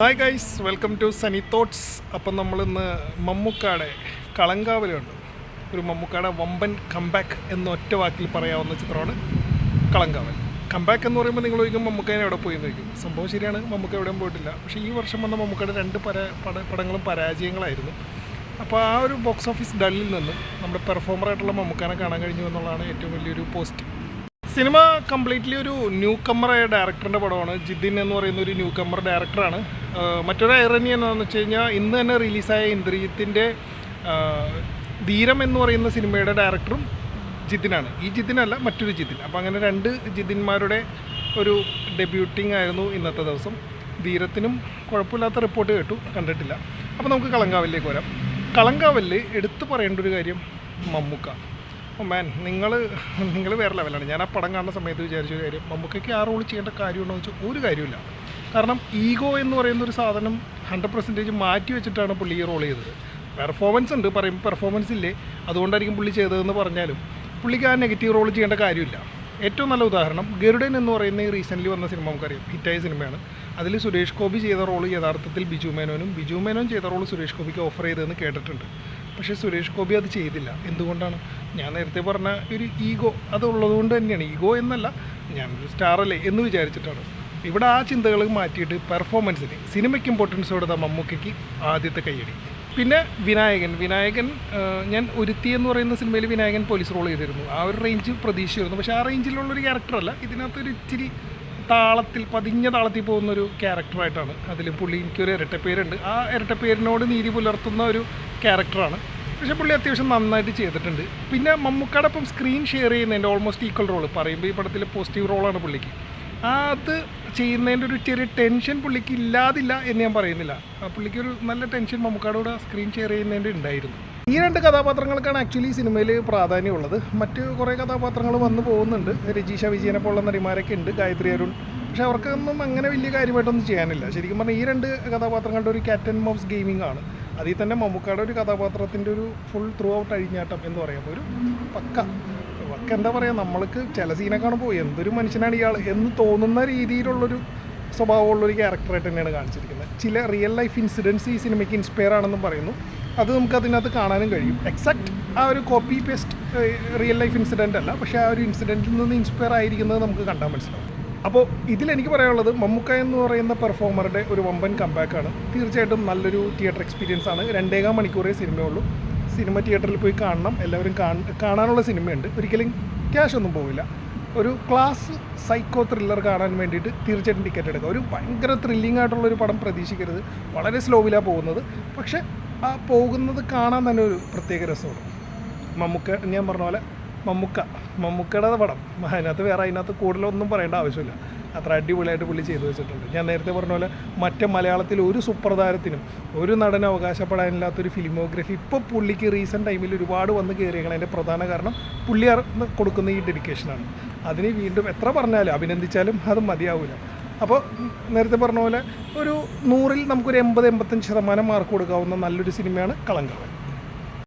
Hi guys, welcome to സനി thoughts. അപ്പം നമ്മളിന്ന് മമ്മൂക്കാടെ കളങ്കാവലുണ്ട്. ഒരു മമ്മൂക്കാടെ വമ്പൻ കംബാക്ക് എന്ന ഒറ്റ വാക്കിൽ പറയാവുന്ന ചിത്രമാണ് കളങ്കാവൽ. കംബാക്ക് എന്ന് പറയുമ്പോൾ നിങ്ങൾ ചോദിക്കും മമ്മൂക്കേനെ എവിടെ പോയി എന്ന് ചോദിക്കും. സംഭവം ശരിയാണ്, മമ്മൂക്ക എവിടെയും പോയിട്ടില്ല. പക്ഷേ ഈ വർഷം വന്ന മമ്മൂക്കയുടെ രണ്ട് പടങ്ങളും പരാജയങ്ങളായിരുന്നു. അപ്പോൾ ആ ഒരു ബോക്സ് ഓഫീസ് ഡള്ളിൽ നിന്ന് നമ്മുടെ പെർഫോമറായിട്ടുള്ള മമ്മൂക്കാനെ കാണാൻ കഴിഞ്ഞു എന്നുള്ളതാണ് ഏറ്റവും വലിയൊരു പോസ്റ്റ്. സിനിമ കംപ്ലീറ്റ്ലി ഒരു ന്യൂ കമ്മറായ ഡയറക്ടറിൻ്റെ പടമാണ്. ജിതിൻ എന്ന് പറയുന്ന ഒരു ന്യൂ കമ്മർ ഡയറക്ടറാണ്. മറ്റൊരു ഐറണി എന്താണെന്ന് വെച്ച് കഴിഞ്ഞാൽ ഇന്ന് തന്നെ റിലീസായ ഇന്ദ്രജിത്തിൻ്റെ ധീരം എന്ന് പറയുന്ന സിനിമയുടെ ഡയറക്ടറും ജിതിനാണ്. ഈ ജിതിനല്ല, മറ്റൊരു ജിതിൻ. അപ്പോൾ അങ്ങനെ രണ്ട് ജിതിന്മാരുടെ ഒരു ഡെബ്യൂട്ടിംഗ് ആയിരുന്നു ഇന്നത്തെ ദിവസം. ധീരത്തിനും കുഴപ്പമില്ലാത്ത റിപ്പോർട്ട് കേട്ടു, കണ്ടിട്ടില്ല. അപ്പോൾ നമുക്ക് കളങ്കാവലിലേക്ക് വരാം. കളങ്കാവലിൽ എടുത്തു പറയേണ്ട ഒരു കാര്യം മമ്മൂക്ക. മാൻ, നിങ്ങൾ വേറെ ലെവലാണ്. ഞാൻ ആ പടം കാണുന്ന സമയത്ത് വിചാരിച്ചൊരു കാര്യം, മമ്മൂക്കയ്ക്ക് ആ റോൾ ചെയ്യേണ്ട കാര്യമുണ്ടോ എന്ന് വെച്ചാൽ ഒരു കാര്യമില്ല. കാരണം ഈഗോ എന്ന് പറയുന്ന ഒരു സാധനം 100% മാറ്റി വെച്ചിട്ടാണ് പുള്ളി ഈ റോൾ ചെയ്തത്. പെർഫോമൻസ് ഉണ്ട്, പറയുമ്പോൾ പെർഫോമൻസ് ഇല്ലേ, അതുകൊണ്ടായിരിക്കും പുള്ളി ചെയ്തതെന്ന് പറഞ്ഞാലും പുള്ളിക്ക് ആ നെഗറ്റീവ് റോൾ ചെയ്യേണ്ട കാര്യമില്ല. ഏറ്റവും നല്ല ഉദാഹരണം ഗരുഡൻ എന്ന് പറയുന്ന ഈ റീസെൻ്റ്ലി വന്ന സിനിമ നമുക്കറിയാം, ഹിറ്റായ സിനിമയാണ്. അതിൽ സുരേഷ് ഗോപി ചെയ്ത റോൾ യഥാർത്ഥത്തിൽ ബിജു മേനോൻ ചെയ്ത റോൾ സുരേഷ് ഗോപിക്ക് ഓഫർ ചെയ്തതെന്ന് കേട്ടിട്ടുണ്ട്. പക്ഷേ സുരേഷ് ഗോപി അത് ചെയ്തില്ല. എന്തുകൊണ്ടാണ്? ഞാൻ നേരത്തെ പറഞ്ഞ ഒരു ഈഗോ അതുള്ളത് കൊണ്ട് തന്നെയാണ്. ഈഗോ എന്നല്ല, ഞാനൊരു സ്റ്റാറല്ലേ എന്ന് വിചാരിച്ചിട്ടാണ്. ഇവിടെ ആ ചിന്തകൾ മാറ്റിയിട്ട് പെർഫോമൻസിന്, സിനിമയ്ക്ക് ഇമ്പോർട്ടൻസ് കൊടുത്ത മമ്മൂക്കയ്ക്ക് ആദ്യത്തെ കയ്യടി. പിന്നെ വിനായകൻ ഞാൻ ഒരുത്തി എന്ന് പറയുന്ന സിനിമയിൽ വിനായകൻ പോലീസ് റോൾ ചെയ്തിരുന്നു. ആ ഒരു റേഞ്ച് പ്രതീക്ഷിച്ചിരുന്നു. പക്ഷേ ആ റേഞ്ചിലുള്ളൊരു ക്യാരക്ടറല്ല. ഇതിനകത്തൊരു ഇച്ചിരി പതിഞ്ഞ താളത്തിൽ പോകുന്നൊരു ക്യാരക്ടറായിട്ടാണ് അതിൽ പുള്ളി. എനിക്കൊരു ഇരട്ടപ്പേരുണ്ട്, ആ ഇരട്ടപ്പേരിനോട് നീതി പുലർത്തുന്ന ഒരു ക്യാരക്ടറാണ്. പക്ഷേ പുള്ളി അത്യാവശ്യം നന്നായിട്ട് ചെയ്തിട്ടുണ്ട്. പിന്നെ മമ്മൂക്കയുടെ ഒപ്പം സ്ക്രീൻ ഷെയർ ചെയ്യുന്നതിൻ്റെ ഓൾമോസ്റ്റ് ഈക്വൽ റോൾ പറയുമ്പോൾ ഈ പടത്തിൽ പോസിറ്റീവ് റോളാണ് പുള്ളിക്ക്. അത് ചെയ്യുന്നതിൻ്റെ ഒരു ചെറിയ ടെൻഷൻ പുള്ളിക്ക് ഇല്ലാതില്ല എന്ന് ഞാൻ പറയുന്നില്ല. പുള്ളിക്കൊരു നല്ല ടെൻഷൻ മമ്മൂക്കയുടെ കൂടെ സ്ക്രീൻ ഷെയർ ചെയ്യുന്നതിൻ്റെ ഉണ്ടായിരുന്നു. ഈ രണ്ട് കഥാപാത്രങ്ങൾക്കാണ് ആക്ച്വലി സിനിമയിൽ പ്രാധാന്യമുള്ളത്. മറ്റ് കുറേ കഥാപാത്രങ്ങൾ വന്നു പോകുന്നുണ്ട്. രജീഷ വിജയനെ പോലുള്ള നടിമാരൊക്കെ ഉണ്ട്, ഗായത്രി അരുൺ. പക്ഷേ അവർക്കൊന്നും അങ്ങനെ വലിയ കാര്യമായിട്ടൊന്നും ചെയ്യാനില്ല. ശരിക്കും പറഞ്ഞാൽ ഈ രണ്ട് കഥാപാത്രങ്ങളുടെ ഒരു ക്യാറ്റ് ആൻഡ് മൗസ് ഗെയിമിംഗ് ആണ്. അതിൽ തന്നെ മമ്മൂക്കയുടെ ഒരു കഥാപാത്രത്തിൻ്റെ ഒരു ഫുൾ ത്രൂ ഔട്ട് അഴിഞ്ഞാട്ടം എന്ന് പറയുമ്പോൾ ഒരു പക്ക എന്താ പറയുക, നമ്മൾക്ക് ചില സീനെ കാണുമ്പോൾ എന്തൊരു മനുഷ്യനാണ് ഇയാൾ എന്ന് തോന്നുന്ന രീതിയിലുള്ളൊരു സ്വഭാവമുള്ളൊരു ക്യാരക്ടറായിട്ട് തന്നെയാണ് കാണിച്ചിരിക്കുന്നത്. ചില റിയൽ ലൈഫ് ഇൻസിഡൻസ് ഈ സിനിമയ്ക്ക് ഇൻസ്പയർ ആണെന്നും പറയുന്നു. അത് നമുക്ക് അതിനകത്ത് കാണാനും കഴിയും. എക്സാക്ട് ആ ഒരു copy paste real life incident അല്ല, പക്ഷേ ആ ഒരു ഇൻസിഡൻറ്റിൽ നിന്ന് ഇൻസ്പയർ ആയിരിക്കുന്നത് നമുക്ക് കണ്ടാൽ മനസ്സിലാവും. അപ്പോൾ ഇതിലെനിക്ക് പറയാനുള്ളത്, മമ്മൂക്ക എന്ന് പറയുന്ന പെർഫോമറുടെ ഒരു വമ്പൻ കംബാക്കാണ്. തീർച്ചയായിട്ടും നല്ലൊരു തിയേറ്റർ എക്സ്പീരിയൻസ് ആണ്. 2.25 മണിക്കൂറേ സിനിമയുള്ളൂ. സിനിമ തിയേറ്ററിൽ പോയി കാണണം. എല്ലാവരും കാണാനുള്ള സിനിമയുണ്ട്. ഒരിക്കലും ക്യാഷ് ഒന്നും പോവില്ല. ഒരു ക്ലാസ് സൈക്കോ ത്രില്ലർ കാണാൻ വേണ്ടിയിട്ട് തീർച്ചയായിട്ടും ടിക്കറ്റ് എടുക്കുക. ഒരു ഭയങ്കര ത്രില്ലിംഗ് ആയിട്ടുള്ളൊരു പടം പ്രതീക്ഷിക്കരുത്. വളരെ സ്ലോവിലാണ് പോകുന്നത്. പക്ഷേ ആ പോകുന്നത് കാണാൻ തന്നെ ഒരു പ്രത്യേക രസമാണ്. മമ്മൂക്ക, ഞാൻ പറഞ്ഞ പോലെ മമ്മൂക്കയുടെ പടം അതിനകത്ത് കൂടുതലൊന്നും പറയേണ്ട ആവശ്യമില്ല. അത്ര അടിപൊളിയായിട്ട് പുള്ളി ചെയ്തു വെച്ചിട്ടുണ്ട്. ഞാൻ നേരത്തെ പറഞ്ഞ പോലെ മറ്റേ മലയാളത്തിൽ ഒരു സൂപ്പർ താരത്തിനും ഒരു നടനും അവകാശപ്പെടാനില്ലാത്തൊരു ഫിലിമോഗ്രഫി ഇപ്പോൾ പുള്ളിക്ക് റീസെൻറ്റ് ടൈമിൽ ഒരുപാട് വന്ന് കയറിയേക്കണം. അതിൻ്റെ പ്രധാന കാരണം പുള്ളി കൊടുക്കുന്ന ഈ ഡെഡിക്കേഷനാണ്. അതിന് വീണ്ടും എത്ര പറഞ്ഞാലും അഭിനന്ദിച്ചാലും അത് മതിയാവില്ല. അപ്പോൾ നേരത്തെ പറഞ്ഞ പോലെ ഒരു 100-ൽ നമുക്കൊരു 80-85% മാർക്ക് കൊടുക്കാവുന്ന നല്ലൊരു സിനിമയാണ് കളങ്കാവൽ.